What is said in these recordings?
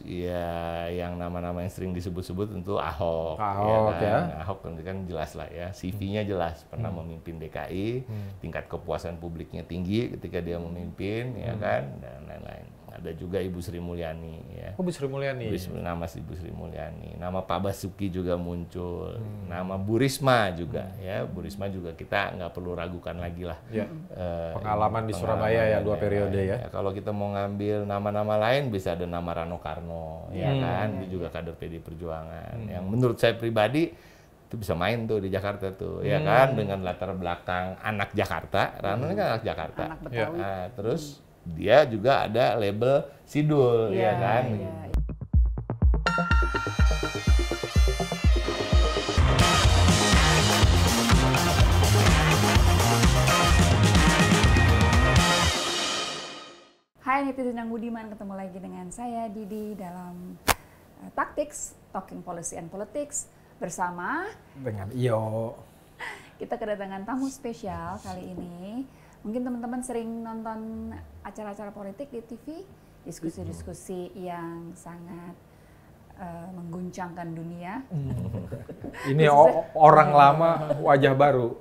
ya yang nama-nama yang sering disebut-sebut tentu Ahok. Ahok ya. ya. Ahok kan jelas lah ya, CV-nya jelas, pernah memimpin DKI, tingkat kepuasan publiknya tinggi ketika dia memimpin, ya kan, dan lain-lain. Ada juga Ibu Sri Mulyani, ya. Oh, Bu Sri Mulyani. Nama Ibu Sri Mulyani, nama Pak Basuki juga muncul, nama Bu Risma juga, ya. Bu Risma juga kita nggak perlu ragukan lagi lah. Ya. Pengalaman di Surabaya ya 2 periode ya. Kalau kita mau ngambil nama-nama lain bisa ada nama Rano Karno, ya kan, dia juga kader PD Perjuangan. Yang menurut saya pribadi itu bisa main tuh di Jakarta tuh, ya kan, dengan latar belakang anak Jakarta. Rano ini kan anak Jakarta. Anak Betawi. Nah, terus dia juga ada label Sidul, ya kan. Hai netizen yang budiman, ketemu lagi dengan saya Didi dalam Tactics, Talking Policy and Politics bersama Dengan Iyo. kita kedatangan tamu spesial kali ini. Mungkin teman-teman sering nonton acara-acara politik di TV, diskusi-diskusi yang sangat mengguncangkan dunia. Ini orang lama, wajah baru.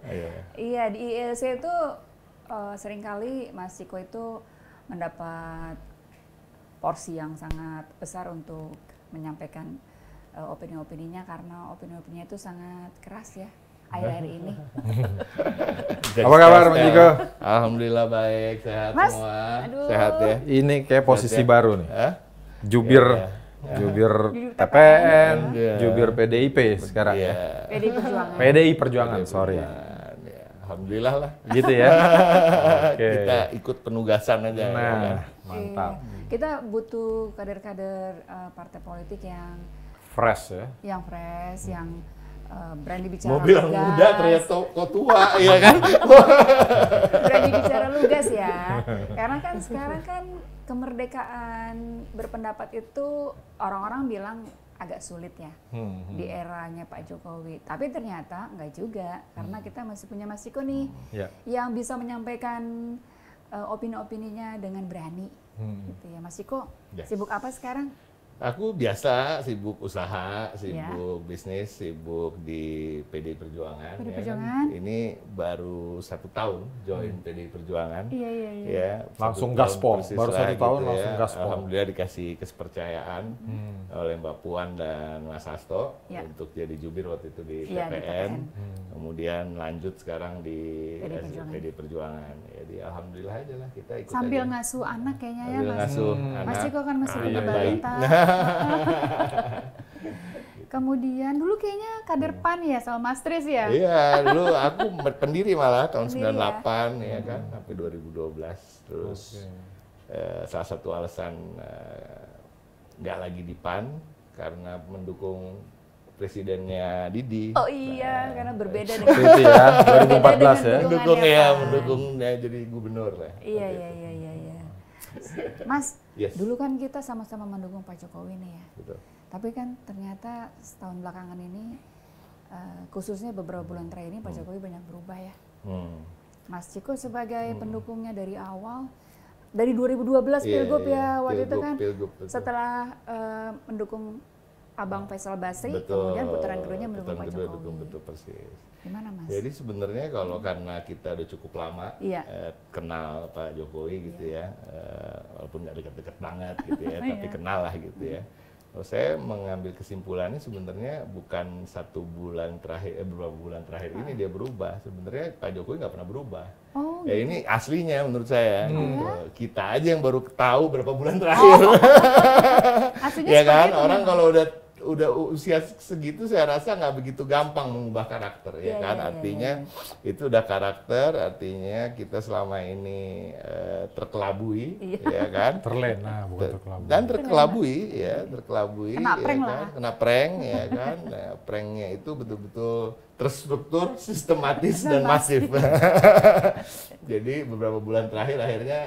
Iya, di ILC itu seringkali Mas Ciko itu mendapat porsi yang sangat besar untuk menyampaikan opini-opininya, karena opini-opininya itu sangat keras ya akhir-akhir ini. Apa kabar Mas Ciko? Alhamdulillah baik, sehat Mas, semua. aduh. Sehat ya. Ini kayak posisi baru nih. Hah? Jubir, jubir TPN, Iya. jubir PDIP sekarang. Iya. PDI Perjuangan. PDI Perjuangan, sorry. Ya, alhamdulillah lah. Gitu ya. Oke. Kita ikut penugasan aja. ya kan? Nah, mantap. Iya. Kita butuh kader-kader partai politik yang Fresh ya. fresh, yang berani bicara Mau bilang lugas. muda ternyata kok tua, ya kan? Berani bicara lugas ya. Karena kan sekarang kan kemerdekaan berpendapat itu orang-orang bilang agak sulit ya di eranya Pak Jokowi. Tapi ternyata enggak juga, karena kita masih punya Mas Ciko nih Ya. yang bisa menyampaikan opini-opininya dengan berani. Gitu ya. Mas Ciko, Yes. sibuk apa sekarang? Aku biasa sibuk usaha, sibuk bisnis, sibuk di PDI Perjuangan. PDI ya Perjuangan. Kan? Ini baru 1 tahun join PDI Perjuangan. Iya. Ya, Langsung 1 tahun gaspol, persis baru lah 1 tahun gitu langsung gaspol. Alhamdulillah dikasih kepercayaan oleh Mbak Puan dan Mas Hasto Ya. untuk jadi jubir waktu itu di Iya, di TPN. TPN. Kemudian lanjut sekarang di PDI Perjuangan. PDI Perjuangan. Jadi alhamdulillah aja lah kita ikut Sambil aja. ngasuh anak kayaknya ya Sambil Mas. ngasuh Mas anak. Ciko kan masih Iya, punya baik. balita. Kemudian dulu kayaknya kader PAN ya sama Mas Tris ya? Iya, dulu aku pendiri malah tahun Pendiri 98 ya kan, sampai 2012. Terus salah satu alasan nggak lagi di PAN karena mendukung presidennya Didi. Oh iya, karena berbeda dengan Itu ya, 2014 ya. Mendukung dukungannya ya, PAN. mendukung dia jadi gubernur lah. Iya. Mas, Yes. dulu kan kita sama-sama mendukung Pak Jokowi nih ya. Betul. Tapi kan ternyata setahun belakangan ini, khususnya beberapa bulan terakhir ini Pak Jokowi banyak berubah ya. Mas Ciko sebagai pendukungnya dari awal, dari 2012 Iya, Pilgub iya. ya waktu itu kan, Pilgub, betul. setelah mendukung Abang Faisal Basri, Betul. kemudian putaran keduanya mendukung Pak Kedua Jokowi. dukung, betul persis. Gimana Mas? Jadi sebenarnya kalau karena kita udah cukup lama Iya. kenal Pak Jokowi gitu ya, walaupun nggak dekat-dekat banget gitu ya, tapi Iya. kenal lah gitu ya. Kalau saya mengambil kesimpulannya sebenarnya bukan 1 bulan terakhir, beberapa bulan terakhir ini dia berubah. Sebenarnya Pak Jokowi nggak pernah berubah. Oh, Ya ini aslinya menurut saya. Gitu. Kita aja yang baru tahu berapa bulan terakhir. aslinya Ya seperti kan, itu orang memang. kalau udah usia segitu saya rasa nggak begitu gampang mengubah karakter ya Iya, kan. iya, Artinya itu udah karakter, artinya kita selama ini terkelabui ya kan. Terlena, bukan terkelabui. Dan terkelabui ya, terkelabui Kena ya prank kan? lah. Kena prank ya kan. Nah, pranknya itu betul-betul terstruktur, sistematis dan masif. Jadi beberapa bulan terakhir akhirnya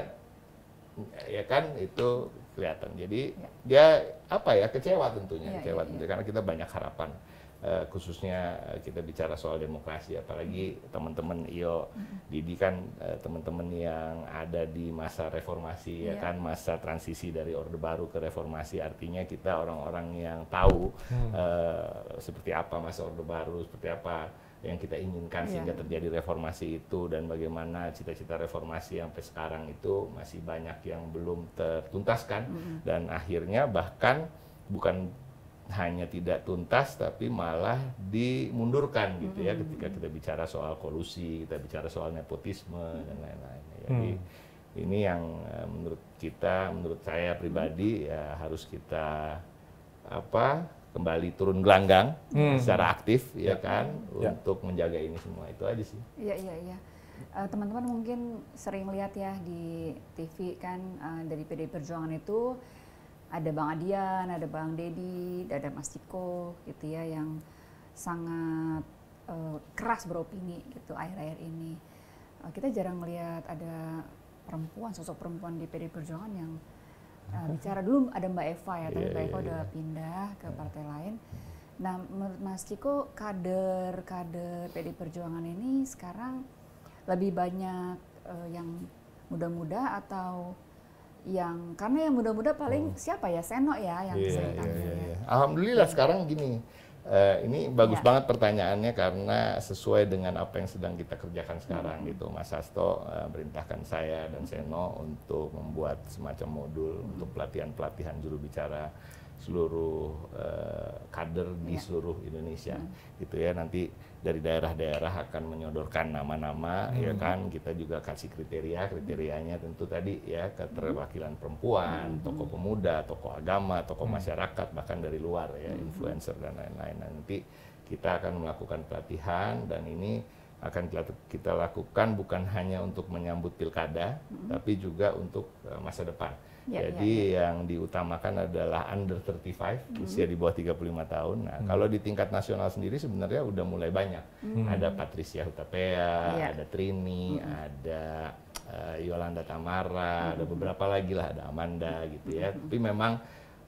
ya kan itu kelihatan. Jadi dia apa ya, kecewa tentunya, Iya, kecewa iya, tentunya karena kita banyak harapan khususnya kita bicara soal demokrasi, apalagi teman-teman Didi kan teman-teman yang ada di masa reformasi ya kan, masa transisi dari Orde Baru ke reformasi, artinya kita orang-orang yang tahu seperti apa masa Orde Baru, seperti apa yang kita inginkan sehingga terjadi reformasi itu, dan bagaimana cita-cita reformasi sampai sekarang itu masih banyak yang belum tertuntaskan, dan akhirnya bahkan bukan hanya tidak tuntas tapi malah dimundurkan gitu ya, ketika kita bicara soal kolusi, kita bicara soal nepotisme dan lain-lain. Jadi ini yang menurut saya pribadi ya harus kita kembali turun gelanggang secara aktif ya kan, untuk menjaga ini semua. Itu aja sih. Iya. Teman-teman mungkin sering lihat ya di TV kan, dari PDI Perjuangan itu ada Bang Adian, ada Bang Dedi, ada Mas Ciko gitu ya, yang sangat keras beropini gitu akhir-akhir ini. Kita jarang melihat ada sosok perempuan di PDI Perjuangan yang bicara. Dulu ada Mbak Eva ya, tapi Mbak Eva udah pindah ke partai lain. Nah, menurut Mas Ciko, kader PDI Perjuangan ini sekarang lebih banyak yang muda-muda atau karena yang muda-muda paling siapa ya, Seno ya yang sering tampil ya. Alhamdulillah sekarang gini, ini bagus banget pertanyaannya, karena sesuai dengan apa yang sedang kita kerjakan sekarang gitu. Mas Hasto merintahkan saya dan Seno untuk membuat semacam modul untuk pelatihan juru bicara seluruh kader di seluruh Indonesia gitu ya. Nanti dari daerah-daerah akan menyodorkan nama-nama ya kan, kita juga kasih kriterianya tentu tadi ya, keterwakilan perempuan, tokoh pemuda, tokoh agama, tokoh masyarakat, bahkan dari luar ya, influencer dan lain-lain. Nanti kita akan melakukan pelatihan, dan ini akan kita lakukan bukan hanya untuk menyambut pilkada, tapi juga untuk masa depan. Jadi yang diutamakan adalah under 35, usia di bawah 35 tahun. Nah, kalau di tingkat nasional sendiri sebenarnya udah mulai banyak. Ada Patricia Hutapea, ada Trini, ada Yolanda Tamara, ada beberapa lagi lah, ada Amanda gitu ya. Tapi memang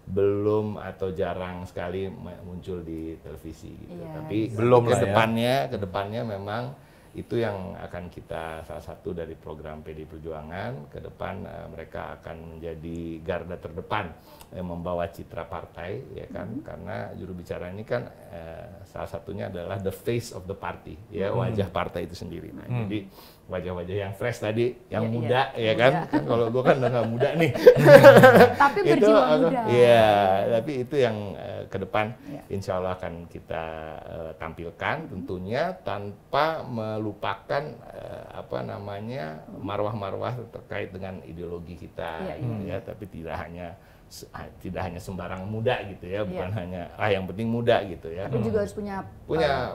belum atau jarang sekali muncul di televisi gitu. Tapi belum kedepannya memang itu yang akan kita, salah satu dari program PDI Perjuangan ke depan, mereka akan menjadi garda terdepan membawa citra partai ya kan, karena juru bicara ini kan salah satunya adalah the face of the party ya, wajah partai itu sendiri. Nah, jadi wajah-wajah yang fresh tadi, yang muda ya kan, kalau gua kan udah nggak muda nih. Tapi berjiwa muda. Iya, tapi itu yang ke depan insya Allah akan kita tampilkan, tentunya tanpa melupakan marwah-marwah terkait dengan ideologi kita ya, tapi tidak hanya sembarang muda gitu ya, bukan hanya yang penting muda gitu ya. Tapi juga harus punya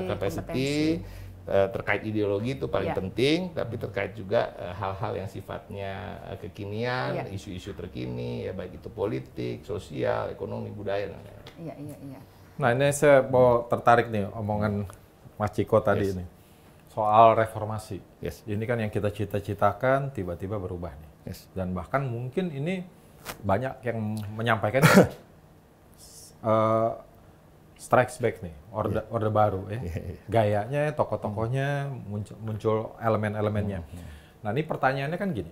capacity terkait ideologi, itu paling penting, tapi terkait juga hal-hal yang sifatnya kekinian, isu-isu terkini ya, baik itu politik, sosial, ekonomi, budaya dan lain-lain. Iya. Nah, ini saya mau tertarik nih omongan Mas Ciko tadi ini soal reformasi. Ini kan yang kita cita-citakan tiba-tiba berubah nih. Dan bahkan mungkin ini banyak yang menyampaikan strikes back nih, orde baru ya. Gayanya, tokoh-tokohnya muncul elemen-elemennya. Nah, ini pertanyaannya kan gini.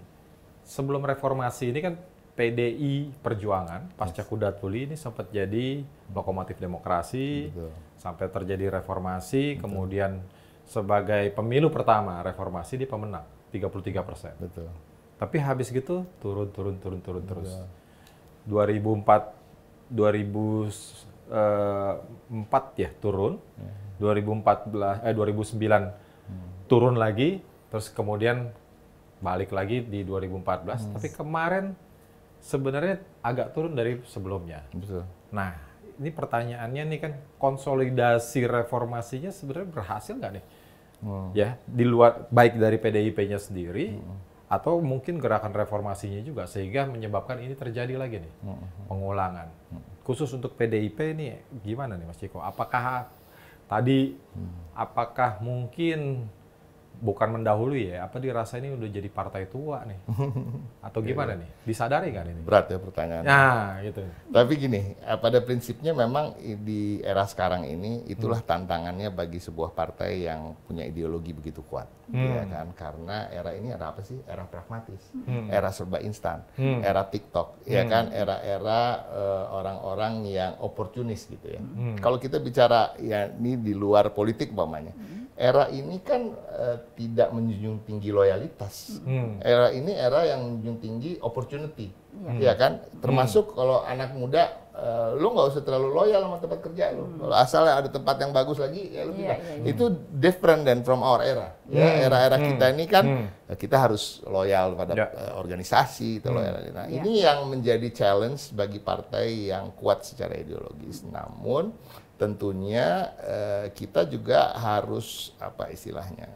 Sebelum reformasi ini kan PDI Perjuangan pasca Kuda Tuli ini sempat jadi lokomotif demokrasi. Sampai terjadi reformasi, kemudian sebagai pemilu pertama reformasi dia pemenang 33%. Tapi habis gitu turun terus. 2004 ya turun, 2009 turun lagi, terus kemudian balik lagi di 2014. Tapi kemarin sebenarnya agak turun dari sebelumnya. Nah, ini pertanyaannya nih kan, konsolidasi reformasinya sebenarnya berhasil nggak nih? Ya, di luar baik dari PDIP-nya sendiri atau mungkin gerakan reformasinya juga, sehingga menyebabkan ini terjadi lagi nih, pengulangan. Khusus untuk PDIP ini gimana nih Mas Ciko? Apakah mungkin bukan mendahului ya, apa dirasa ini udah jadi partai tua nih? Atau gimana nih? Disadari kan ini? Berat ya pertanyaannya. Nah, gitu. Tapi gini, pada prinsipnya memang di era sekarang ini itulah tantangannya bagi sebuah partai yang punya ideologi begitu kuat, ya kan? Karena era ini era apa sih? Era pragmatis, era serba instan, era TikTok, ya kan? Era-era orang-orang yang oportunis gitu ya. Kalau kita bicara ya ini di luar politik umpamanya, era ini kan tidak menjunjung tinggi loyalitas. Era ini era yang menjunjung tinggi opportunity, ya kan? Termasuk kalau anak muda, lu nggak usah terlalu loyal sama tempat kerja lu. Kalau asalnya ada tempat yang bagus lagi, ya lu pindah. Itu different than from our era. Ya, era-era kita ini kan kita harus loyal pada organisasi, gitu, loyal. Nah, ini yang menjadi challenge bagi partai yang kuat secara ideologis. Namun tentunya kita juga harus apa istilahnya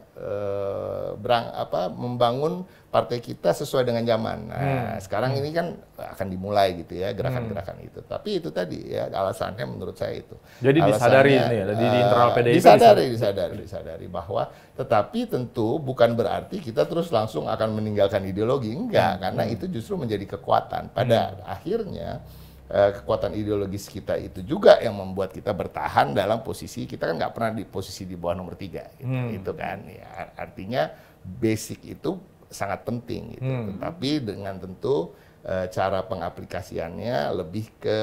membangun partai kita sesuai dengan zaman. Nah, sekarang ini kan akan dimulai gitu ya gerakan-gerakan itu. Tapi itu tadi ya alasannya menurut saya itu. Jadi disadari ini ya di internal PDIP. Disadari bahwa tetapi tentu bukan berarti kita terus langsung akan meninggalkan ideologi, enggak, karena itu justru menjadi kekuatan. Pada akhirnya kekuatan ideologis kita itu juga yang membuat kita bertahan dalam posisi, kita kan nggak pernah di posisi di bawah nomor 3 gitu. Itu kan ya, artinya basic itu sangat penting gitu. Tapi dengan tentu cara pengaplikasiannya lebih ke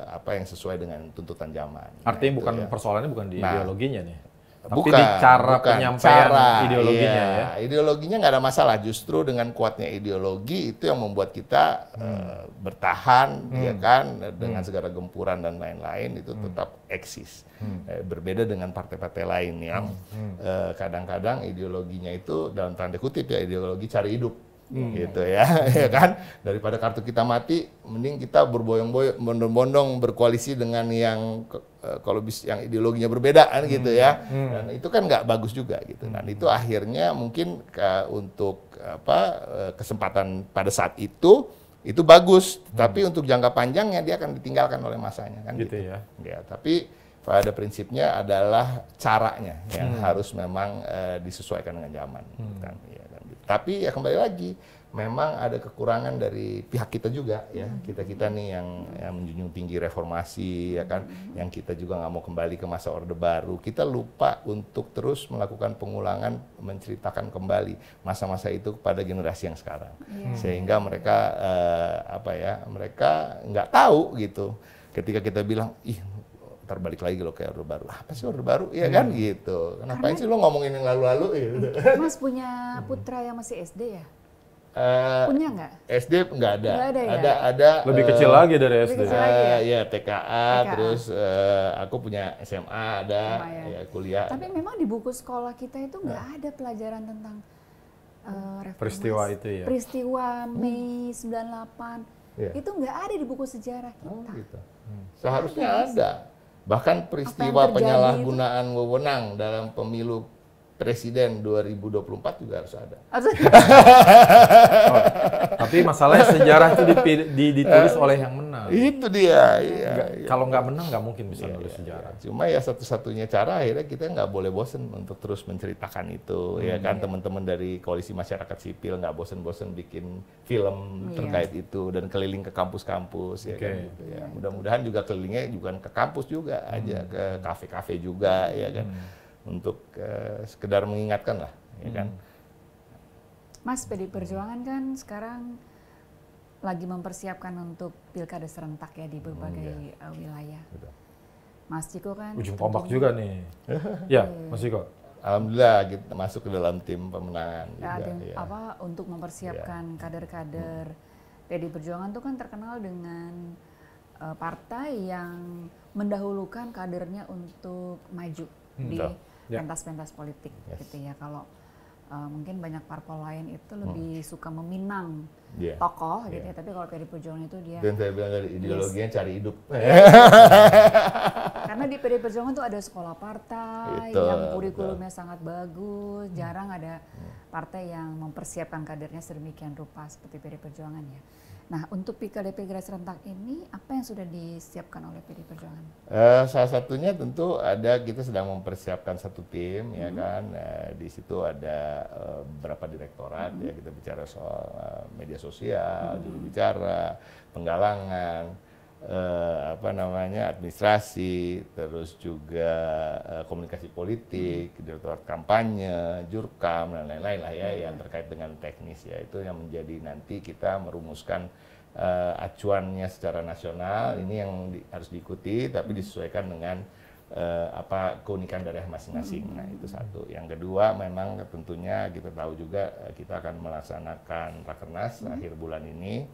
apa yang sesuai dengan tuntutan zaman. Artinya nah, bukan ya. persoalannya bukan di ideologinya nih. Tapi Bukan, di cara penyampaian ideologinya ya. Ideologinya nggak ada masalah. Justru dengan kuatnya ideologi itu yang membuat kita bertahan, ya kan, dengan segala gempuran dan lain-lain itu tetap eksis. Berbeda dengan partai-partai lain yang kadang-kadang ideologinya itu dalam tanda kutip ya ideologi cari hidup. Gitu ya, ya kan, daripada kartu kita mati, mending kita berbondong-bondong berkoalisi dengan yang kalau yang ideologinya berbeda kan gitu ya, dan itu kan nggak bagus juga gitu. Dan itu akhirnya mungkin untuk kesempatan pada saat itu bagus, tapi untuk jangka panjangnya dia akan ditinggalkan oleh masanya kan gitu. Ya, tapi pada prinsipnya adalah caranya yang harus memang disesuaikan dengan zaman. Kan, ya, kan, gitu. Tapi ya kembali lagi, memang ada kekurangan dari pihak kita juga ya. Kita nih yang menjunjung tinggi reformasi ya kan, yang kita juga nggak mau kembali ke masa Orde Baru. Kita lupa untuk terus melakukan pengulangan, menceritakan kembali masa-masa itu kepada generasi yang sekarang. Sehingga mereka mereka nggak tahu gitu. Ketika kita bilang, ih ntar balik lagi lo kayak Orde Baru. Apa sih Orde Baru? Iya kan gitu. Kenapa sih lo ngomongin yang lalu-lalu gitu. Mas punya putra yang masih SD ya? Punya nggak? SD nggak ada. Nggak ada ya? Ada lebih kecil lagi dari SD. Kecil lagi ya? Ya TKA, terus aku punya SMA ada, ya kuliah. Tapi memang di buku sekolah kita itu nggak ada pelajaran tentang reformasi. Peristiwa itu ya? Peristiwa Mei 98. Itu nggak ada di buku sejarah kita. Oh, gitu. Seharusnya ada. Bahkan peristiwa penyalahgunaan wewenang dalam pemilu Presiden 2024 juga harus ada. Tapi masalahnya sejarah itu ditulis oleh yang menang. Itu dia. Kalau nggak menang nggak mungkin bisa nulis sejarah. Cuma ya satu-satunya cara akhirnya kita nggak boleh bosen untuk terus menceritakan itu. Ya kan teman-teman dari Koalisi Masyarakat Sipil nggak bosen-bosen bikin film terkait itu dan keliling ke kampus-kampus. Ya kan, gitu, ya. Mudah-mudahan juga kelilingnya bukan ke kampus juga aja, ke kafe-kafe juga ya kan. Untuk sekedar mengingatkan lah, ya kan. Mas, PDI Perjuangan kan sekarang lagi mempersiapkan untuk pilkada serentak ya di berbagai wilayah. Betul. Mas Ciko kan ujung tombak juga nih. Ya, Mas Ciko. Alhamdulillah kita masuk ke dalam tim pemenangan. Ya, untuk mempersiapkan kader-kader PDI Perjuangan itu kan terkenal dengan partai yang mendahulukan kadernya untuk maju di pentas-pentas politik gitu ya. Kalau mungkin banyak parpol lain itu lebih suka meminang tokoh gitu ya, tapi kalau PDI Perjuangan itu dia. Dan saya bilang dari ideologinya cari hidup. Karena di PDI Perjuangan tuh ada sekolah partai yang kurikulumnya sangat bagus, jarang ada partai yang mempersiapkan kadernya sedemikian rupa seperti PDI Perjuangan ya. Nah, untuk Pilkada serentak ini, apa yang sudah disiapkan oleh PD Perjuangan? Salah satunya tentu kita sedang mempersiapkan satu tim, ya kan. Di situ ada beberapa direktorat, ya, kita bicara soal media sosial, juru bicara, penggalangan, administrasi, terus juga komunikasi politik, direktorat kampanye, jurkam, dan lain-lain lah ya, yang terkait dengan teknis, ya. Itu yang menjadi nanti kita merumuskan acuannya secara nasional. Ini yang harus diikuti, tapi disesuaikan dengan keunikan daerah masing-masing. Nah, itu satu. Yang kedua, memang tentunya kita tahu juga kita akan melaksanakan Rakernas akhir bulan ini.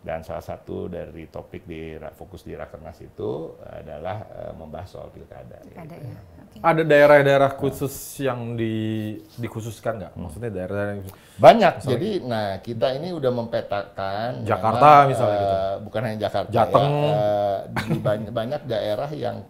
Dan salah satu dari topik fokus di Rakernas itu adalah membahas soal pilkada. Pilkada, gitu. ya. Okay. Ada daerah-daerah khusus yang dikhususkan nggak? Maksudnya daerah-daerah yang banyak. Jadi, kita ini udah mempetakan Jakarta misalnya gitu. Bukan hanya Jakarta. Jateng. Di banyak daerah yang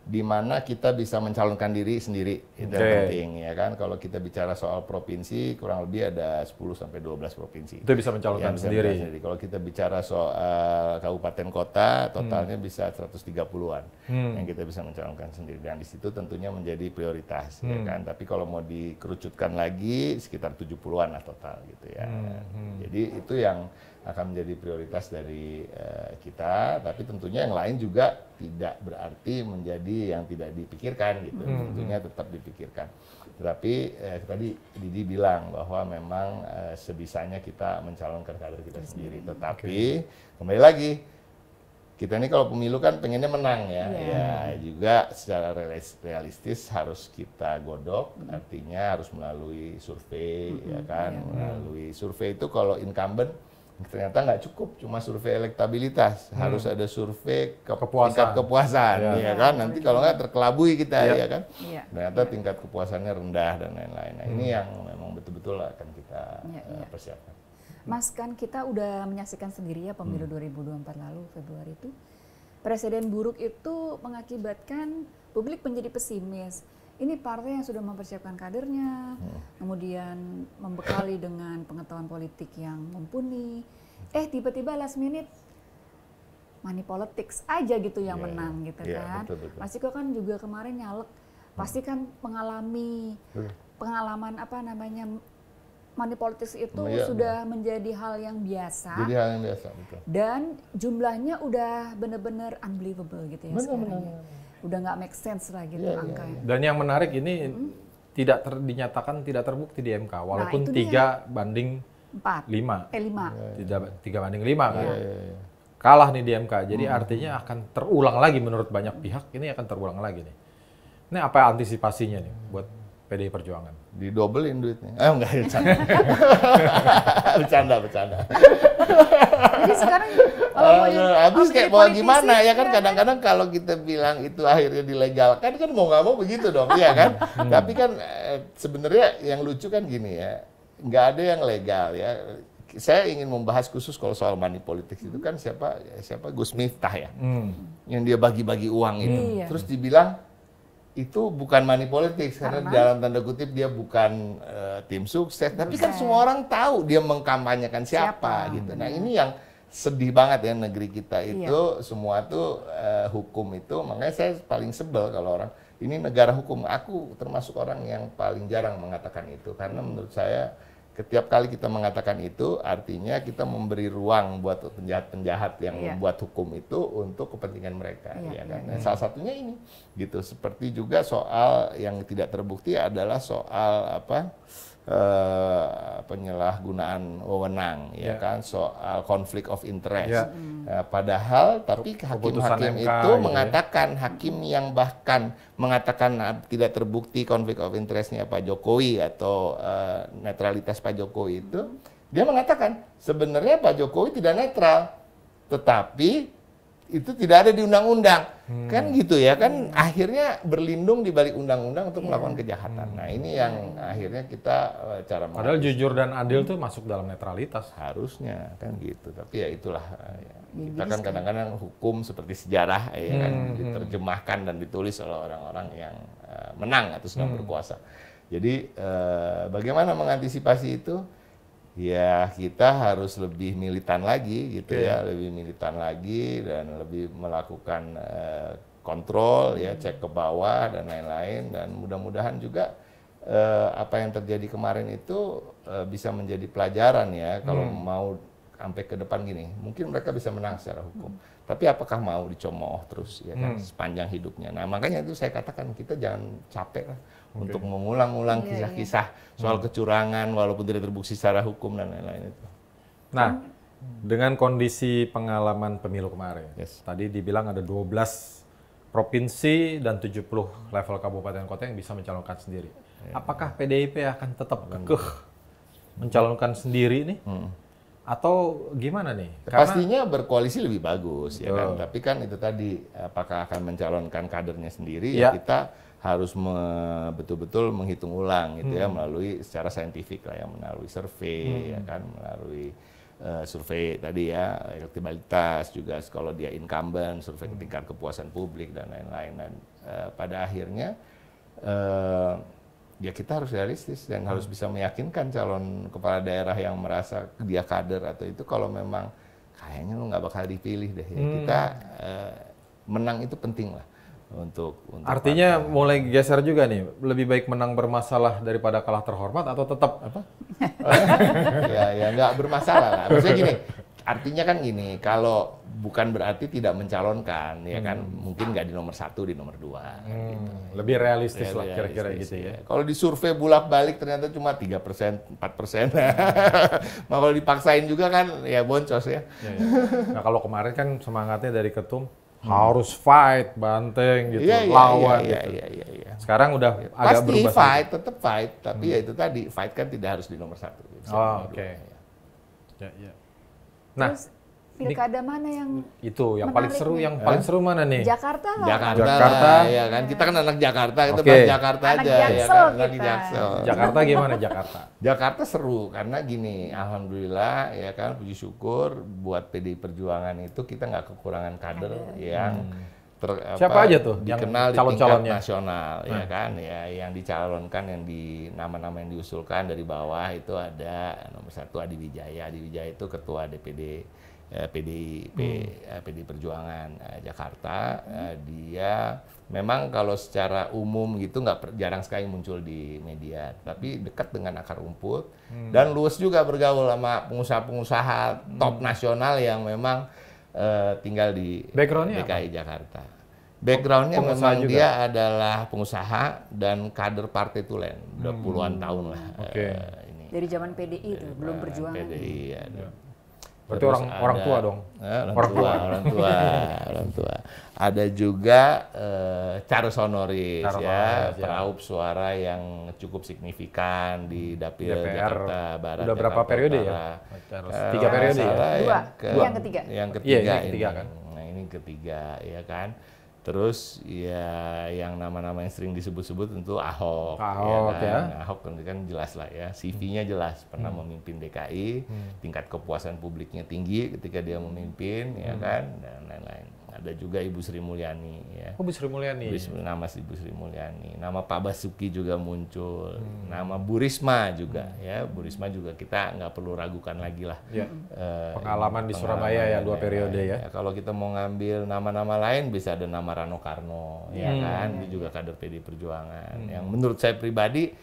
di mana kita bisa mencalonkan diri sendiri. Itu yang penting, ya kan. Kalau kita bicara soal provinsi, kurang lebih ada 10 sampai 12 provinsi. Itu bisa mencalonkan sendiri. Kalau kita bicara soal kabupaten kota, totalnya bisa 130-an yang kita bisa mencalonkan sendiri. Dan di situ tentunya menjadi prioritas, ya kan. Tapi kalau mau dikerucutkan lagi, sekitar 70-an lah total gitu ya. Jadi itu yang akan menjadi prioritas dari kita, tapi tentunya yang lain juga tidak berarti menjadi yang tidak dipikirkan gitu. Tentunya tetap dipikirkan. Tetapi tadi Didi bilang bahwa memang sebisanya kita mencalonkan kader kita sendiri. Tetapi kembali lagi, kita ini kalau pemilu kan pengennya menang ya. Ya juga secara realistis harus kita godok, artinya harus melalui survei, ya kan. Melalui survei itu kalau incumbent ternyata nggak cukup cuma survei elektabilitas, harus ada survei tingkat kepuasan, ya kan. Nanti kalau nggak terkelabui kita, ya kan. Ternyata tingkat kepuasannya rendah dan lain-lain. Nah, ini yang memang betul-betul akan kita persiapkan. Mas, kan kita udah menyaksikan sendiri ya pemilu 2024 lalu Februari itu. Presiden buruk itu mengakibatkan publik menjadi pesimis. Ini partai yang sudah mempersiapkan kadernya, kemudian membekali dengan pengetahuan politik yang mumpuni. Tiba-tiba last minute money politics aja gitu yang menang gitu kan. Betul. Mas Ciko kan juga kemarin nyalek, pasti kan pengalaman money politics itu sudah menjadi hal yang biasa. Jadi hal yang biasa, betul. Dan jumlahnya udah benar-benar unbelievable gitu ya sekarang. Udah nggak make sense lah gitu angkanya. Dan yang menarik ini dinyatakan tidak terbukti di MK, walaupun 3 banding 5. 3 banding 5 kan. Kalah nih di MK, jadi artinya akan terulang lagi menurut banyak pihak, ini akan terulang lagi nih. Ini apa antisipasinya nih buat PDI Perjuangan? Didobelin duitnya. Enggak, bercanda. Jadi sekarang habis kayak mau gimana ya kan, kadang-kadang kalau kita bilang itu akhirnya dilegalkan kan mau nggak mau begitu dong, ya kan. Tapi kan sebenarnya yang lucu kan gini ya, nggak ada yang legal ya. Saya ingin membahas khusus kalau soal money politics itu kan siapa Gus Miftah ya, yang dia bagi-bagi uang itu, terus dibilang itu bukan money politics karena dalam tanda kutip dia bukan tim sukses, tapi kan semua orang tahu dia mengkampanyekan siapa gitu. Nah, ini yang sedih banget ya, negeri kita itu semua tuh hukum itu, makanya saya paling sebel kalau orang ini negara hukum. Aku termasuk orang yang paling jarang mengatakan itu, karena menurut saya setiap kali kita mengatakan itu artinya kita memberi ruang buat penjahat-penjahat yang membuat hukum itu untuk kepentingan mereka, ya kan. Nah, salah satunya ini gitu. Seperti juga soal yang tidak terbukti adalah soal penyalahgunaan wewenang, ya kan, soal konflik of interest. Padahal tapi hakim-hakim itu mengatakan, hakim yang bahkan mengatakan tidak terbukti konflik of interestnya Pak Jokowi atau netralitas Pak Jokowi itu, dia mengatakan sebenarnya Pak Jokowi tidak netral, tetapi itu tidak ada di undang-undang. Kan gitu ya kan, akhirnya berlindung di balik undang-undang untuk melakukan kejahatan. Nah, ini yang akhirnya kita cara padahal jujur dan adil tuh masuk dalam netralitas harusnya kan gitu. Tapi ya itulah kita kan kadang-kadang hukum seperti sejarah ya kan, diterjemahkan dan ditulis oleh orang-orang yang menang atau sedang berkuasa. Jadi bagaimana mengantisipasi itu? ya kita harus lebih militan lagi gitu ya, lebih militan lagi dan lebih melakukan kontrol ya, cek ke bawah dan lain-lain, dan mudah-mudahan juga apa yang terjadi kemarin itu bisa menjadi pelajaran ya, kalau mau sampai ke depan gini, mungkin mereka bisa menang secara hukum. Tapi apakah mau dicemooh terus ya kan sepanjang hidupnya. Nah, makanya itu saya katakan kita jangan capek lah untuk mengulang-ulang kisah-kisah soal kecurangan walaupun tidak terbukti secara hukum dan lain-lain itu. Nah, dengan kondisi pengalaman pemilu kemarin, tadi dibilang ada 12 provinsi dan 70 level kabupaten kota yang bisa mencalonkan sendiri. Apakah PDIP akan tetap kekeh mencalonkan sendiri nih? Atau gimana nih? Pastinya berkoalisi lebih bagus ya kan. Tapi kan itu tadi, apakah akan mencalonkan kadernya sendiri ya kita harus betul-betul menghitung ulang gitu ya, melalui secara saintifik lah ya, melalui survei ya kan, melalui survei tadi ya, elektabilitas juga kalau dia incumbent, survei tingkat kepuasan publik dan lain-lain, dan pada akhirnya ya kita harus realistis dan harus bisa meyakinkan calon kepala daerah yang merasa dia kader atau itu, kalau memang kayaknya lu nggak bakal dipilih deh ya, kita menang itu penting lah untuk artinya partai. Mulai geser juga nih, lebih baik menang bermasalah daripada kalah terhormat, atau tetap apa? ya nggak bermasalah lah. Maksudnya gini, artinya kan gini, kalau bukan berarti tidak mencalonkan ya kan, mungkin nggak di nomor 1, di nomor 2 gitu. Lebih realistis lah kira-kira gitu ya. Kalau di survei bolak-balik ternyata cuma 3%, 4%. Nah, kalau dipaksain juga kan ya boncos ya. Nah, kalau kemarin kan semangatnya dari ketum harus fight, banteng gitu, lawan gitu. Iya. Sekarang udah agak berubah. Pasti fight, tetap fight, tapi ya itu tadi, fight kan tidak harus di nomor 1. Gitu. Oke. Ya. Nah, terus pilkada mana yang itu yang paling seru, yang paling seru mana nih? Jakarta lah. Jakarta ya kan, kita kan anak Jakarta, kita bahas Jakarta anak aja Jaksel ya kan, kita. lagi Jaksel. Jakarta gimana Jakarta? Jakarta seru karena gini, alhamdulillah ya kan, puji syukur buat PDI Perjuangan itu kita nggak kekurangan kader yang siapa aja tuh dikenal yang di tingkat nasional ya kan, ya yang dicalonkan, yang di nama-nama yang diusulkan dari bawah itu ada nomor 1 Adi Wijaya. Adi Wijaya itu ketua DPD PDI Perjuangan Jakarta. Dia memang kalau secara umum gitu jarang sekali muncul di media, tapi dekat dengan akar rumput dan luas juga bergaul sama pengusaha-pengusaha top nasional yang memang tinggal di DKI Jakarta. Backgroundnya memang juga. Dia adalah pengusaha dan kader Partai Tulen, udah puluhan tahun lah. Ini. Dari zaman PDI itu belum perjuangan. PDI ya. Berarti orang tua dong. Orang tua. Ada juga Charles Honoris ya, peraup suara yang cukup signifikan di dapil Jakarta Barat. Udah berapa periode ya? 3 periode ya? Yang ketiga. Yang ketiga ini. Kan? Nah, ini ketiga ya kan. Terus ya yang nama-nama yang sering disebut-sebut tentu Ahok ya. Ahok kan jelas lah ya, CV-nya jelas, pernah memimpin DKI, tingkat kepuasan publiknya tinggi ketika dia memimpin ya kan, dan lain-lain. Ada juga Ibu Sri Mulyani ya. Bu Sri Mulyani. Nama Ibu Sri Mulyani. Nama Pak Basuki juga muncul. Nama Bu Risma juga ya. Bu Risma juga kita nggak perlu ragukan lagi lah. Ya. Pengalaman di Surabaya ya 2 periode ya. Kalau kita mau ngambil nama-nama lain bisa ada nama Rano Karno ya kan. Dia juga kader PDI Perjuangan. Yang menurut saya pribadi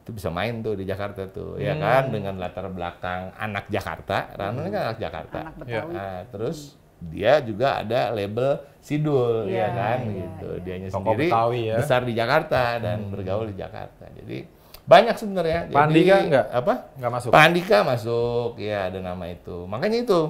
itu bisa main tuh di Jakarta tuh ya kan, dengan latar belakang anak Jakarta. Rano ini kan anak Jakarta. Anak Betawi. Nah, terus dia juga ada label Sidul ya kan gitu. Dianya sendiri Betawi, ya. Besar di Jakarta dan bergaul di Jakarta. Jadi banyak sebenarnya. Pak Andika enggak? Apa? Enggak masuk. Pak Andika masuk, ya ada nama itu. Makanya itu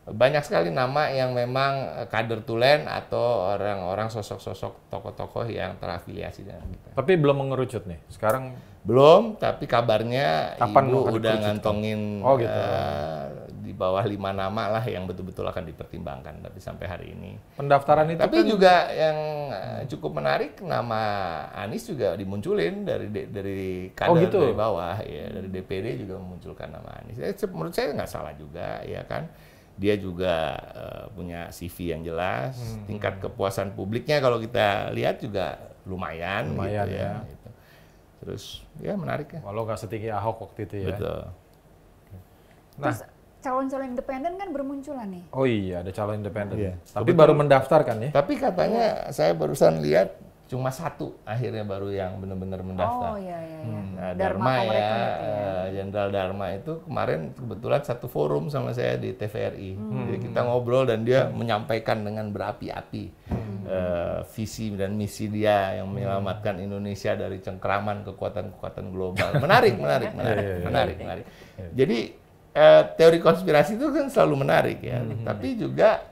banyak sekali nama yang memang kader Tulen atau orang-orang sosok-sosok tokoh-tokoh yang terafiliasi dengan kita. Tapi belum mengerucut nih. Sekarang belum, tapi kabarnya kapan Ibu udah ngantongin gitu. Di bawah 5 nama lah yang betul-betul akan dipertimbangkan, tapi sampai hari ini. Pendaftaran itu tapi kan juga yang cukup menarik, nama Anies juga dimunculin dari kader dari bawah ya, dari DPD juga memunculkan nama Anies. Menurut saya nggak salah juga ya kan. Dia juga punya CV yang jelas, tingkat kepuasan publiknya kalau kita lihat juga lumayan gitu ya. Gitu. Terus ya menarik ya. Walau nggak setinggi Ahok waktu itu ya. Betul. Terus calon-calon independen kan bermunculan nih. Oh iya, ada calon independen. Iya. Tapi baru mendaftar kan ya? Tapi katanya saya barusan lihat cuma satu akhirnya baru yang benar-benar mendaftar. Oh iya. Nah, Dharma Dharma Komrekon ya, itu ya. Jenderal Dharma itu kemarin kebetulan satu forum sama saya di TVRI. Jadi kita ngobrol dan dia menyampaikan dengan berapi-api visi dan misi dia yang menyelamatkan Indonesia dari cengkraman kekuatan-kekuatan global. Menarik. Jadi teori konspirasi itu kan selalu menarik ya, tapi juga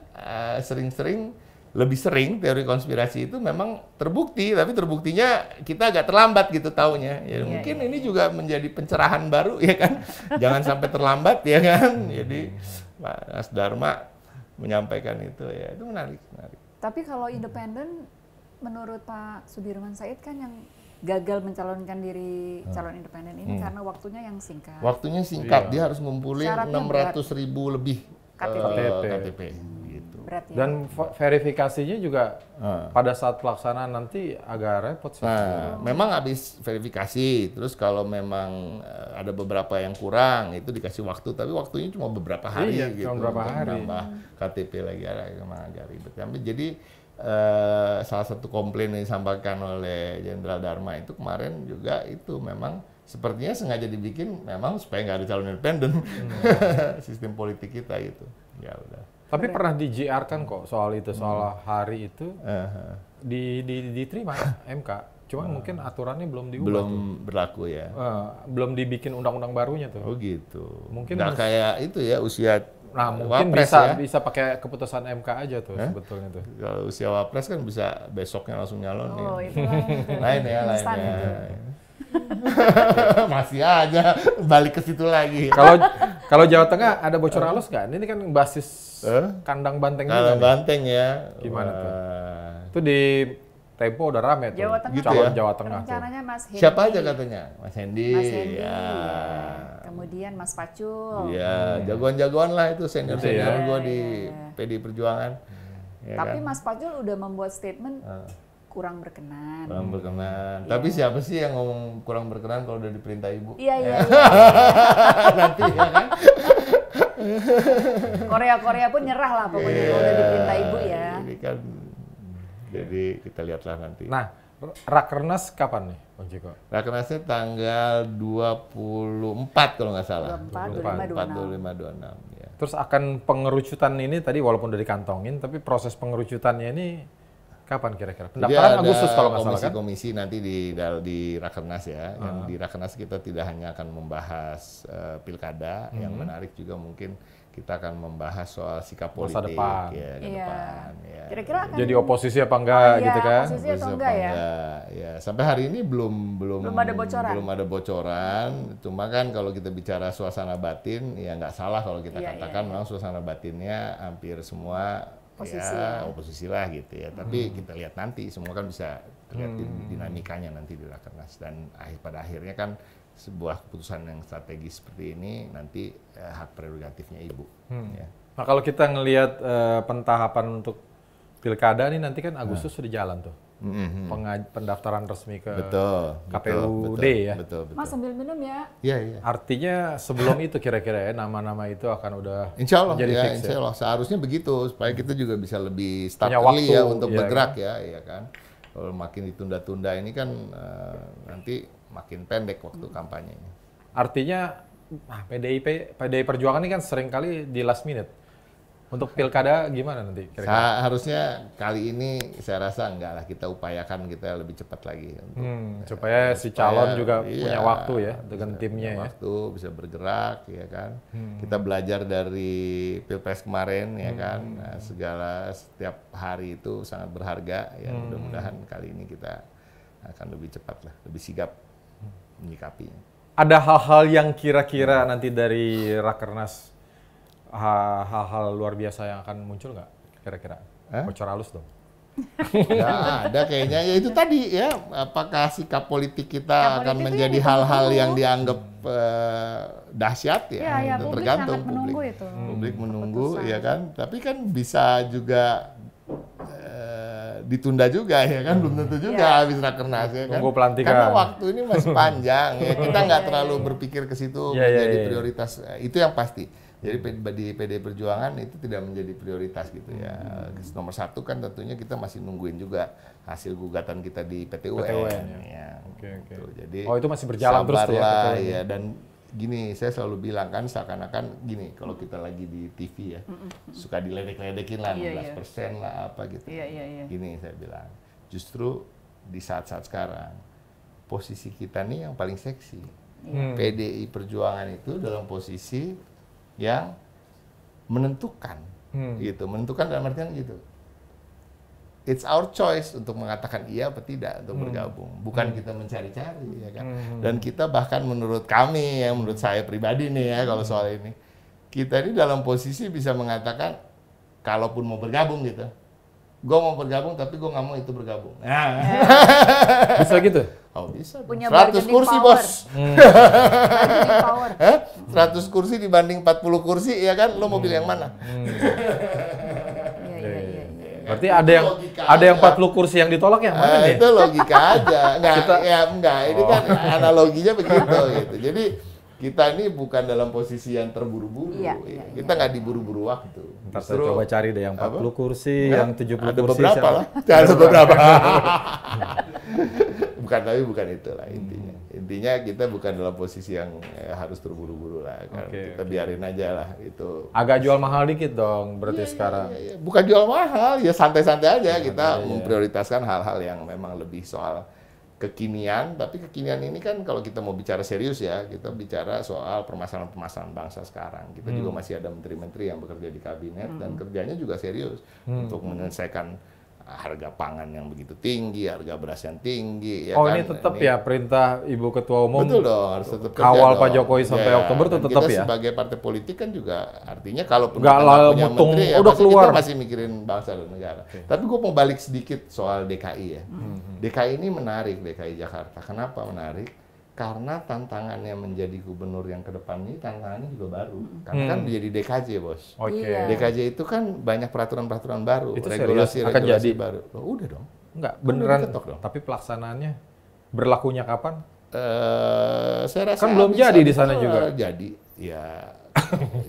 lebih sering teori konspirasi itu memang terbukti, tapi terbuktinya kita agak terlambat gitu taunya. Ya mungkin ini juga menjadi pencerahan baru ya kan. Jangan sampai terlambat ya kan. Jadi Mas Dharma menyampaikan itu ya, itu menarik. Tapi kalau independen menurut Pak Sudirman Said kan yang gagal mencalonkan diri calon independen ini karena waktunya yang singkat. Waktunya singkat, dia harus ngumpulin 600.000 lebih KTP. Gitu. Berat ya. Dan verifikasinya juga pada saat pelaksanaan nanti agak repot sih. Nah, memang habis verifikasi, terus kalau memang ada beberapa yang kurang, itu dikasih waktu, tapi waktunya cuma beberapa hari gitu. Cuma beberapa hari. Nambah KTP lagi, memang agak ribet. Jadi salah satu komplain yang disampaikan oleh Jenderal Dharma itu kemarin juga itu memang sepertinya sengaja dibikin memang supaya nggak ada calon independen sistem politik kita gitu. Ya udah. Tapi pernah di-JR-kan kok soal itu, soal hari itu diterima MK. Cuma mungkin aturannya belum diubah. Belum berlaku ya. Belum dibikin undang-undang barunya tuh. Oh gitu. Mungkin nggak kayak itu ya usia. Nah mungkin Wapres bisa pakai keputusan MK aja tuh sebetulnya tuh. Kalau usia Wapres kan bisa besoknya langsung nyalon. Oh ya. itu lain ya. itu. Masih aja balik ke situ lagi. Kalau Jawa Tengah ada bocor halus nggak? Ini kan basis kandang banteng juga. Kandang banteng ya. Gimana tuh? Itu di Tempo udah rame tuh. Jawa Tengah. Gitu calon ya? Jawa Tengah tuh. Rencananya Mas Hendy. Siapa aja katanya? Mas Hendy. Ya. Kemudian Mas Pacul. Iya, jagoan-jagoan lah itu senior-senior gue di PDI Perjuangan. Ya Tapi kan? Mas Pacul udah membuat statement kurang berkenan. Kurang berkenan. Tapi siapa sih yang ngomong kurang berkenan kalau udah diperintah ibu? Iya. Nanti ya kan? Korea pun nyerah lah pokoknya kalau udah diperintah ibu ya. Ini kan, jadi kita lihatlah nanti. Nah, Rakernas kapan nih, Bang Ciko? Rakernasnya tanggal 24 kalau nggak salah. 24, 25, 26. Ya. Terus akan pengerucutan ini tadi walaupun udah dikantongin, tapi proses pengerucutannya ini kapan kira-kira? Pendaftaran Agustus kalau nggak salah kan? Komisi nanti di Rakernas ya. Yang di Rakernas kita tidak hanya akan membahas pilkada, yang menarik juga mungkin kita akan membahas soal sikap politik masa depan. Ya, ke depan. Ya. Kira-kira akan Jadi oposisi apa enggak gitu kan? Oposisi atau enggak ya? Ya, sampai hari ini belum ada bocoran. Belum ada bocoran. Cuma kan kalau kita bicara suasana batin, ya nggak salah kalau kita katakan memang suasana batinnya hampir semua oposisi lah gitu ya. Tapi kita lihat nanti, semua kan bisa lihat dinamikanya nanti di Rakernas, dan pada akhirnya kan sebuah keputusan yang strategis seperti ini nanti hak prerogatifnya ibu. Ya. Nah kalau kita ngelihat pentahapan untuk pilkada ini nanti kan Agustus sudah jalan tuh. Pendaftaran resmi ke KPUD ya. Betul. Mas sambil minum ya. Iya. Artinya sebelum itu kira-kira ya nama-nama itu akan udah Insya Allah jadi ya, fix insya Allah. Seharusnya begitu supaya kita juga bisa lebih start Punya early waktu, ya untuk ya bergerak ya kan. Kalau makin ditunda-tunda ini kan nanti makin pendek waktu kampanyenya. Artinya PDI Perjuangan ini kan sering kali di last minute. Untuk pilkada gimana nanti kira-kira? Harusnya kali ini saya rasa enggak lah, kita upayakan kita lebih cepat lagi untuk supaya si calon juga punya waktu ya dengan timnya ya. Waktu bisa bergerak ya kan. Kita belajar dari Pilpres kemarin ya kan. Nah, setiap hari itu sangat berharga ya. Mudah-mudahan kali ini kita akan lebih cepat lah, lebih sigap menyikapinya. Ada hal-hal yang kira-kira nanti dari Rakernas hal-hal luar biasa yang akan muncul nggak kira-kira? Bocor halus dong. Ya ada kayaknya, ya itu tadi ya, apakah sikap politik kita akan menjadi hal-hal yang dianggap dahsyat ya, itu tergantung publik menunggu ya kan, tapi kan bisa juga ditunda juga ya kan, belum tentu juga habis rakernas ya kan. Nunggu pelantikan. Karena waktu ini masih panjang ya, kita nggak terlalu berpikir ke situ menjadi prioritas, itu yang pasti. Jadi di PD Perjuangan itu tidak menjadi prioritas gitu ya. Nomor satu kan tentunya kita masih nungguin juga hasil gugatan kita di PT UN. Ya. Gitu. Jadi itu masih berjalan terus tuh ya. Dan gini, saya selalu bilang kan seakan-akan gini, kalau kita lagi di TV ya, suka diledek-ledekin lah, 16% lah apa gitu. Gini saya bilang, justru di saat-saat sekarang, posisi kita nih yang paling seksi. PDI Perjuangan itu dalam posisi yang menentukan, gitu. Menentukan dalam artian gitu. It's our choice untuk mengatakan iya atau tidak untuk bergabung. Bukan kita mencari-cari, ya kan. Dan kita bahkan menurut kami, yang menurut saya pribadi nih ya, kalau soal ini, kita ini dalam posisi bisa mengatakan, kalaupun mau bergabung gitu, gue mau bergabung tapi gue nggak mau itu bergabung. Nah. Bisa gitu? Oh bisa. Punya 100 kursi power. Bos. Bargaining power. 100 kursi dibanding 40 kursi, ya kan? Lo mau pilih yang mana? Berarti ada yang 40 kursi yang ditolak yang mana nih? Itu logika aja. Enggak. Ini kan analoginya begitu gitu. Jadi kita ini bukan dalam posisi yang terburu-buru. Kita nggak diburu-buru waktu. Ntar saya coba cari deh yang 40 kursi, yang 70 ada kursi. Beberapa lah. Ada beberapa. Bukan itulah intinya. Intinya kita bukan dalam posisi yang harus terburu-buru lah. Kita biarin aja lah itu. Agak jual mahal dikit dong berarti sekarang. Bukan jual mahal, ya santai-santai aja. Kita memprioritaskan hal-hal yang memang lebih soal kekinian, tapi kekinian ini kan kalau kita mau bicara serius ya, kita bicara soal permasalahan-permasalahan bangsa sekarang. Kita juga masih ada menteri-menteri yang bekerja di kabinet dan kerjanya juga serius untuk menyelesaikan harga pangan yang begitu tinggi, harga beras yang tinggi. Ya kan? Ini tetap ya perintah Ibu Ketua Umum. Betul dong, harus tetap kawal Pak Jokowi sampai Oktober itu tetap kita ya. Sebagai partai politik kan juga artinya kalaupun nggak kita nggak punya menteri ya udah keluar. Kita masih mikirin bangsa dan negara. Tapi gue mau balik sedikit soal DKI ya. DKI ini menarik, DKI Jakarta. Kenapa menarik? Karena tantangannya menjadi gubernur yang ke depan ini tantangannya juga baru. Karena kan menjadi DKJ, Bos. DKJ itu kan banyak peraturan-peraturan baru, itu regulasi baru. Loh, udah dong. Enggak, beneran dong. Tapi pelaksanaannya berlakunya kapan? Saya rasa kan belum jadi di sana juga. Jadi, ya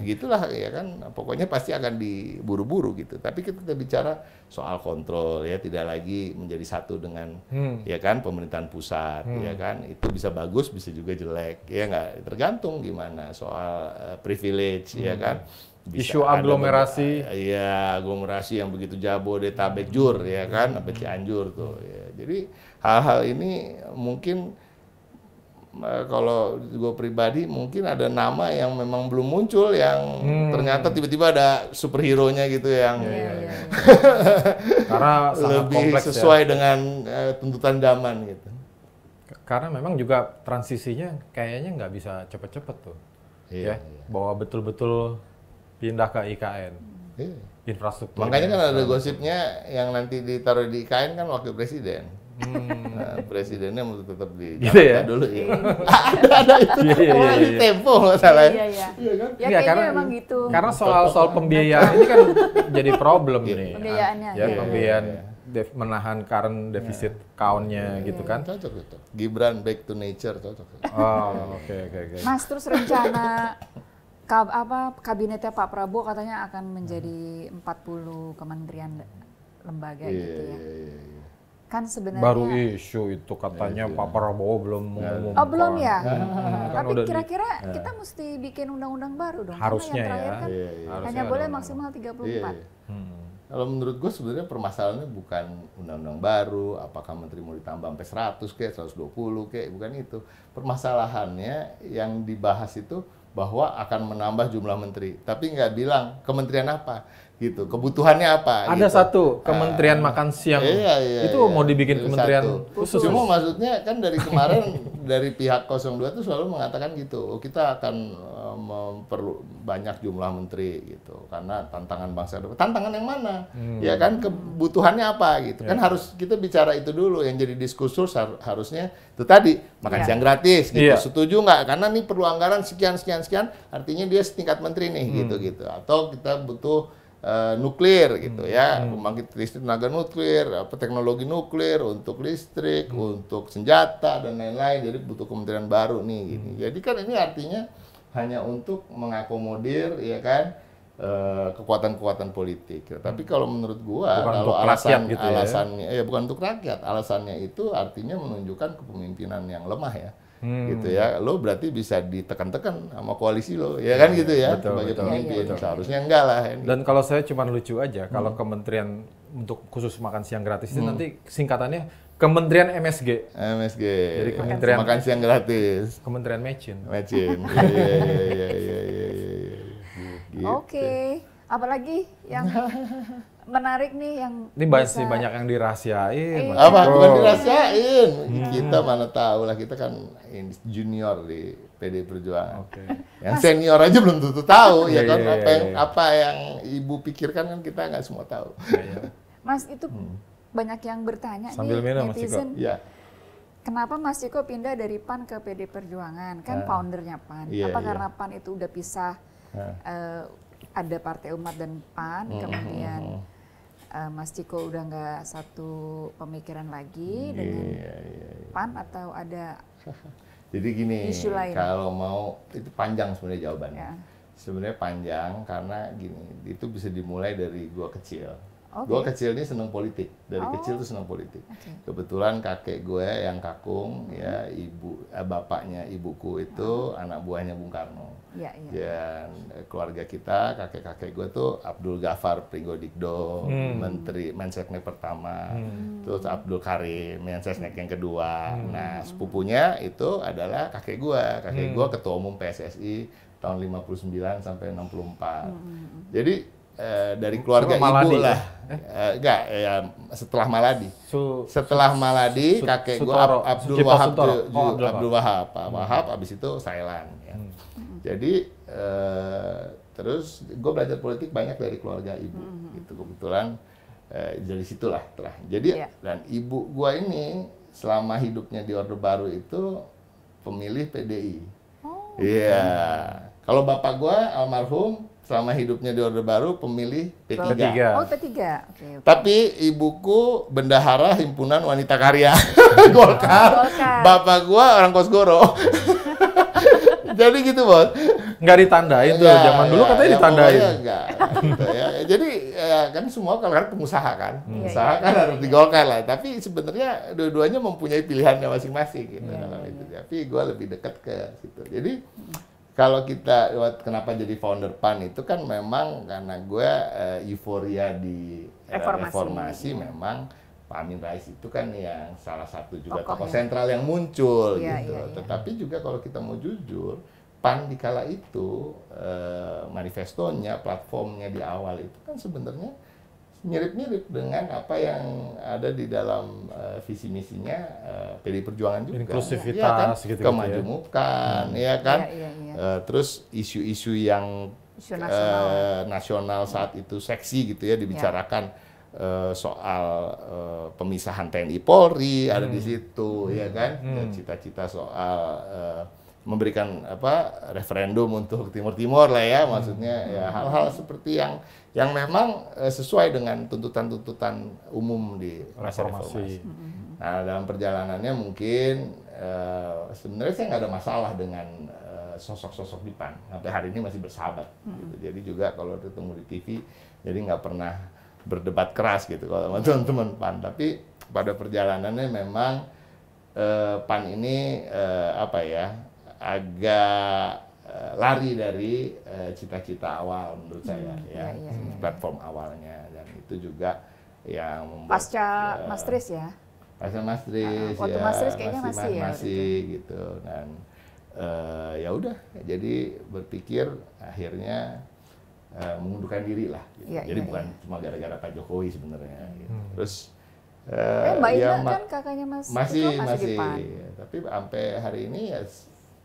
gitulah ya kan. Pokoknya pasti akan diburu-buru gitu. Tapi kita bicara soal kontrol ya, tidak lagi menjadi satu dengan ya kan pemerintahan pusat ya kan. Itu bisa bagus, bisa juga jelek. Ya nggak, tergantung gimana soal privilege ya kan. Bisa isu aglomerasi. Iya, aglomerasi yang begitu Jabodetabek Jur ya kan, sampai Cianjur tuh ya. Jadi hal-hal ini mungkin kalau gue pribadi mungkin ada nama yang memang belum muncul yang ternyata tiba-tiba ada superhero-nya gitu yang karena lebih sesuai dengan tuntutan zaman gitu. Karena memang juga transisinya kayaknya nggak bisa cepet-cepet tuh, bahwa betul-betul pindah ke IKN, infrastruktur. Makanya kan ada gosipnya yang nanti ditaruh di IKN kan wakil presiden. Nah, presidennya mau tetap di Jakarta dulu ya. Ada itu. Di Tempo masalahnya. Iya. Ya kayaknya memang gitu. Karena soal pembiayaan ini kan jadi problem nih. Pembiayaannya. Ya, pembiayaan menahan current deficit count-nya gitu kan. Cocok itu. Gibran back to nature cocok. Oh, oke. Mas, terus rencana kabinetnya Pak Prabowo katanya akan menjadi 40 kementerian lembaga gitu ya. Kan sebenarnya baru isu itu katanya Pak Prabowo belum mengumumkan. Oh belum ya? Kan tapi kira-kira kita mesti bikin undang-undang baru dong. Harusnya karena yang ya. terakhir kan hanya boleh maksimal 34. Kalau menurut gue sebenarnya permasalahannya bukan undang-undang baru, apakah menteri mau ditambah sampai 100 kayak 120 kayak, bukan itu. Permasalahannya yang dibahas itu bahwa akan menambah jumlah menteri, tapi nggak bilang kementerian apa gitu, kebutuhannya apa. Ada gitu. Satu kementerian makan siang, itu mau dibikin kementerian khusus. Cuma maksudnya kan dari kemarin dari pihak 02 itu selalu mengatakan gitu, kita akan perlu banyak jumlah menteri gitu, karena tantangan bangsa. Tantangan yang mana? Ya kan kebutuhannya apa gitu. Kan harus kita bicara itu dulu, yang jadi diskursus harusnya itu tadi makan siang gratis gitu. Setuju nggak? Karena ini perlu anggaran sekian, artinya dia setingkat menteri nih gitu. Atau kita butuh nuklir gitu ya, pembangkit listrik tenaga nuklir, apa teknologi nuklir untuk listrik, untuk senjata dan lain-lain. Jadi butuh kementerian baru nih gini. Jadi kan ini artinya hanya untuk mengakomodir ya kan kekuatan-kekuatan politik. Tapi kalau menurut gua Bukan kalau untuk rakyat gitu ya. alasannya bukan untuk rakyat, alasannya itu artinya menunjukkan kepemimpinan yang lemah ya. Gitu ya, lo berarti bisa ditekan-tekan sama koalisi lo, ya kan gitu ya, sebagai pemimpin. Seharusnya enggak lah. Dan kalau saya cuma lucu aja, kalau kementerian untuk khusus makan siang gratis itu nanti singkatannya Kementerian MSG. MSG. Jadi Kementerian makan siang gratis. Kementerian Mecin. Mecin. Iya. Gitu. Oke, apalagi yang menarik nih yang Ini masih banyak yang dirahasiain. Mas Apa? Ciko. Bukan dirahasiain. Kita mana tahu lah, kita kan junior di PD Perjuangan. Oke. Yang senior aja belum tentu tahu ya kan Iya. apa yang ibu pikirkan kan kita nggak semua tahu. Mas itu banyak yang bertanya Sambil nih minum, Mas Ciko. netizen. Iya. Kenapa Mas Ciko pindah dari PAN ke PD Perjuangan? Kan foundernya PAN. Iya, Apa iya. karena PAN itu udah pisah? Ada Partai Umat dan PAN, kemudian Mas Ciko udah nggak satu pemikiran lagi dengan PAN atau ada Jadi gini, isu lain? kalau mau itu panjang sebenarnya jawabannya. Ya. Sebenarnya panjang karena gini, itu bisa dimulai dari gua kecil. Oke. Gua kecil ini seneng politik, dari kecil tuh seneng politik. Oke. Kebetulan kakek gue yang kakung, ya bapaknya ibuku itu anak buahnya Bung Karno. Iya. Dan keluarga kita, kakek-kakek gue tuh Abdul Ghaffar Prigodikdo, Menteri Mensesnek pertama, terus Abdul Karim Mensesnek yang kedua. Nah, sepupunya itu adalah kakek gue ketua umum PSSI tahun 59 sampai 64. Jadi dari keluarga Sama ibu Maladi, lah, enggak ya setelah Maladi. Setelah Maladi kakek gue Abdul Sucipto Wahab, Sutoro. Abdul Wahab, Pak Wahab, abis itu Thailand. Ya. Jadi terus gue belajar politik banyak dari keluarga ibu, gitu kebetulan dari situlah telah. Jadi dan ibu gue ini selama hidupnya di Orde Baru itu pemilih PDI. Iya. Kalau bapak gue almarhum selama hidupnya di Orde Baru pemilih P3. Oh, P3. Oke. Tapi ibuku bendahara himpunan wanita karya Golkar. Bapak gua orang Kosgoro. Jadi gitu, Bos. Nggak ditandain tuh, zaman dulu katanya ditandain. Enggak, gitu ya. Jadi kan semua kalau kan pengusaha kan. Pengusaha kan harus di Golkar lah. Tapi sebenarnya dua-duanya mempunyai pilihannya masing-masing gitu dalam itu. Tapi gua lebih dekat ke situ. Jadi kalau kita kenapa jadi founder PAN itu kan memang karena gue euforia di reformasi memang Pak Amin Rais itu kan yang salah satu juga tokoh sentral yang muncul gitu. Tetapi juga kalau kita mau jujur, PAN di kala itu manifestonya, platformnya di awal itu kan sebenarnya mirip-mirip dengan apa yang ada di dalam visi misinya PDI Perjuangan juga. Inklusivitas ya kan? gitu-gitu Kemajemukan, ya kan? Terus isu-isu yang nasional saat itu seksi gitu ya dibicarakan soal pemisahan TNI Polri ada di situ, ya kan? Cita-cita soal memberikan referendum untuk Timur lah ya, maksudnya ya hal-hal seperti yang memang sesuai dengan tuntutan-tuntutan umum di masa reformasi. Nah, dalam perjalanannya mungkin sebenarnya saya nggak ada masalah dengan sosok-sosok di PAN. Sampai hari ini masih bersahabat. Gitu. Jadi juga kalau ketemu di TV, jadi nggak pernah berdebat keras gitu kalau sama teman-teman PAN. Tapi pada perjalanannya memang PAN ini agak lari dari cita-cita awal menurut saya platform awalnya, dan itu juga yang membuat pasca Mas Tris ya. Pasca Mas Tris waktu ya, Mas Tris kayaknya masih gitu. Dan ya udah, jadi berpikir akhirnya mengundurkan diri lah gitu. Jadi bukan cuma gara-gara Pak Jokowi sebenarnya gitu. Terus Mbak Ina kan kakaknya Mas masih di PAN. Tapi sampai hari ini ya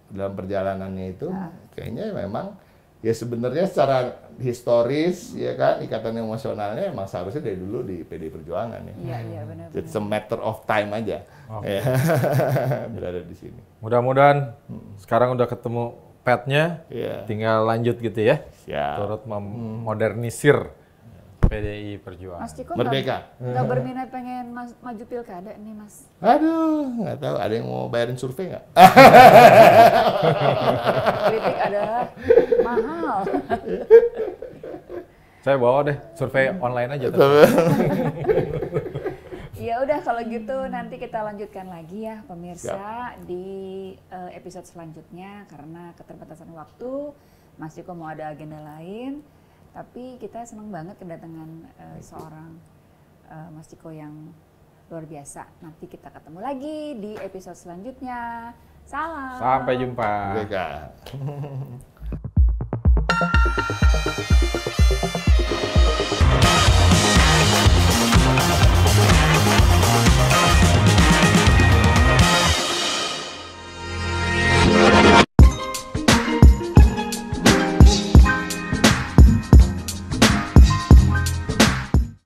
dalam perjalanannya itu kayaknya memang ya sebenarnya secara historis ya kan ikatan emosionalnya emang seharusnya dari dulu di PD Perjuangan ya. Iya benar. It's a matter of time aja. Ya. Berada di sini. Mudah-mudahan sekarang udah ketemu petnya, tinggal lanjut gitu ya. Siap. Turut memodernisir PDI Perjuangan. Mas Ciko Merdeka. nggak berminat pengen maju pilkada nih Mas? Aduh, nggak tahu. Ada yang mau bayarin survei nggak? Politik adalah mahal. Saya bawa deh survei online aja. Ya udah kalau gitu nanti kita lanjutkan lagi ya pemirsa di episode selanjutnya karena keterbatasan waktu. Mas Ciko mau ada agenda lain. Tapi kita senang banget kedatangan seorang Mas Ciko yang luar biasa. Nanti kita ketemu lagi di episode selanjutnya. Salam. Sampai jumpa. Merdeka.